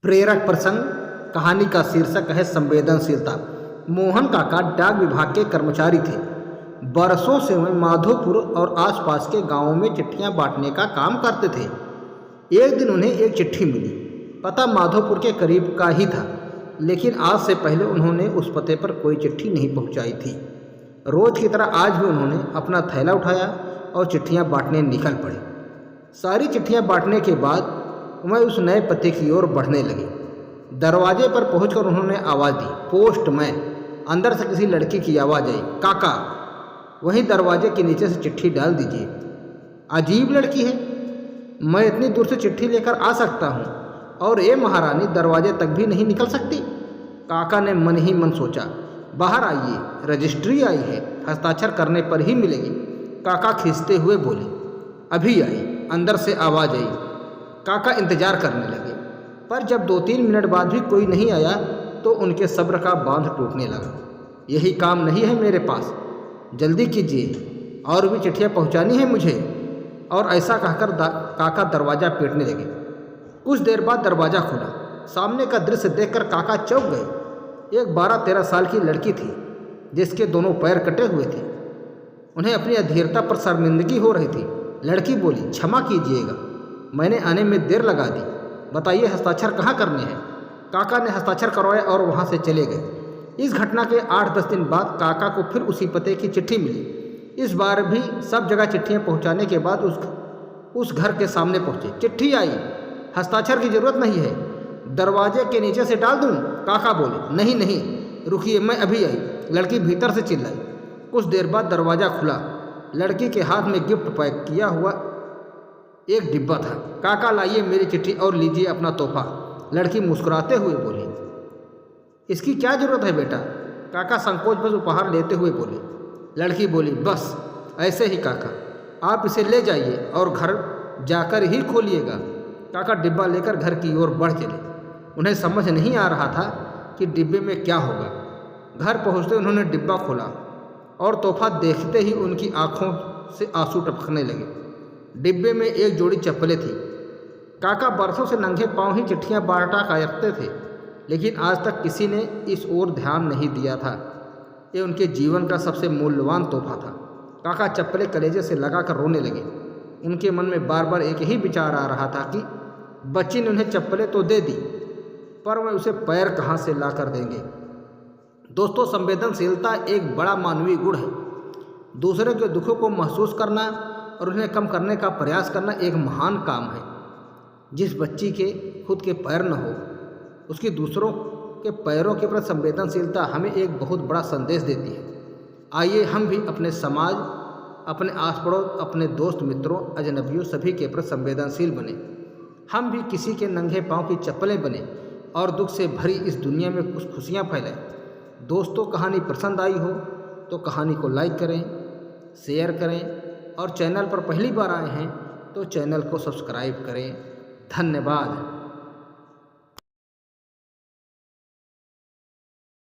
प्रेरक प्रसंग। कहानी का शीर्षक है संवेदनशीलता। मोहन काका डाक विभाग के कर्मचारी थे। बरसों से वे माधोपुर और आसपास के गांवों में चिट्ठियां बांटने का काम करते थे। एक दिन उन्हें एक चिट्ठी मिली। पता माधोपुर के करीब का ही था, लेकिन आज से पहले उन्होंने उस पते पर कोई चिट्ठी नहीं पहुंचाई थी। रोज की तरह आज भी उन्होंने अपना थैला उठाया और चिट्ठियां बांटने निकल पड़े। सारी चिट्ठियां बांटने के बाद वह उस नए पते की ओर बढ़ने लगे। दरवाजे पर पहुंचकर उन्होंने आवाज़ दी, पोस्टमैन। अंदर से किसी लड़की की आवाज़ आई, काका वहीं दरवाजे के नीचे से चिट्ठी डाल दीजिए। अजीब लड़की है, मैं इतनी दूर से चिट्ठी लेकर आ सकता हूँ और ये महारानी दरवाजे तक भी नहीं निकल सकती। काका ने मन ही मन सोचा, बाहर आइए, रजिस्ट्री आई है, हस्ताक्षर करने पर ही मिलेगी। काका खींचते हुए बोले, अभी आई। अंदर से आवाज़ आई। काका इंतजार करने लगे, पर जब 2-3 मिनट बाद भी कोई नहीं आया तो उनके सब्र का बांध टूटने लगा। यही काम नहीं है मेरे पास, जल्दी कीजिए, और भी चिट्ठियाँ पहुँचानी है मुझे। और ऐसा कहकर काका दरवाज़ा पीटने लगे। कुछ देर बाद दरवाज़ा खुला। सामने का दृश्य देखकर काका चौंक गए। एक 12-13 साल की लड़की थी, जिसके दोनों पैर कटे हुए थे। उन्हें अपनी अधीरता पर शर्मिंदगी हो रही थी। लड़की बोली, क्षमा कीजिएगा, मैंने आने में देर लगा दी। बताइए हस्ताक्षर कहाँ करने हैं। काका ने हस्ताक्षर करवाए और वहाँ से चले गए। इस घटना के 8-10 दिन बाद काका को फिर उसी पते की चिट्ठी मिली। इस बार भी सब जगह चिट्ठियाँ पहुँचाने के बाद उस घर के सामने पहुँचे। चिट्ठी आई, हस्ताक्षर की ज़रूरत नहीं है, दरवाजे के नीचे से डाल दूँ। काका बोले, नहीं नहीं, रुकिए, मैं अभी आई। लड़की भीतर से चिल्लाई। कुछ देर बाद दरवाज़ा खुला। लड़की के हाथ में गिफ्ट पैक किया हुआ एक डिब्बा था। काका, लाइए मेरी चिट्ठी और लीजिए अपना तोहफा। लड़की मुस्कुराते हुए बोली, इसकी क्या ज़रूरत है बेटा। काका संकोच बस उपहार लेते हुए बोले। लड़की बोली, बस ऐसे ही काका, आप इसे ले जाइए और घर जाकर ही खोलिएगा। काका डिब्बा लेकर घर की ओर बढ़ चले। उन्हें समझ नहीं आ रहा था कि डिब्बे में क्या होगा। घर पहुँचते उन्होंने डिब्बा खोला और तोहफा देखते ही उनकी आंखों से आंसू टपकने लगे। डिब्बे में एक जोड़ी चप्पलें थी। काका बरसों से नंगे पांव ही चिट्ठियां बांटा करते थे, लेकिन आज तक किसी ने इस ओर ध्यान नहीं दिया था। ये उनके जीवन का सबसे मूल्यवान तोहफा था। काका चप्पलें कलेजे से लगाकर रोने लगे। उनके मन में बार बार एक ही विचार आ रहा था कि बच्ची ने उन्हें चप्पलें तो दे दी, पर वह उसे पैर कहाँ से ला कर देंगे। दोस्तों, संवेदनशीलता एक बड़ा मानवीय गुण है। दूसरे के दुखों को महसूस करना और उन्हें कम करने का प्रयास करना एक महान काम है। जिस बच्ची के खुद के पैर न हो, उसकी दूसरों के पैरों के प्रति संवेदनशीलता हमें एक बहुत बड़ा संदेश देती है। आइए हम भी अपने समाज, अपने आस पड़ोस, अपने दोस्त मित्रों, अजनबियों सभी के प्रति संवेदनशील बने। हम भी किसी के नंगे पाँव की चप्पलें बने और दुख से भरी इस दुनिया में कुछ खुशियाँ फैलाएं। दोस्तों, कहानी पसंद आई हो तो कहानी को लाइक करें, शेयर करें, और चैनल पर पहली बार आए हैं तो चैनल को सब्सक्राइब करें। धन्यवाद।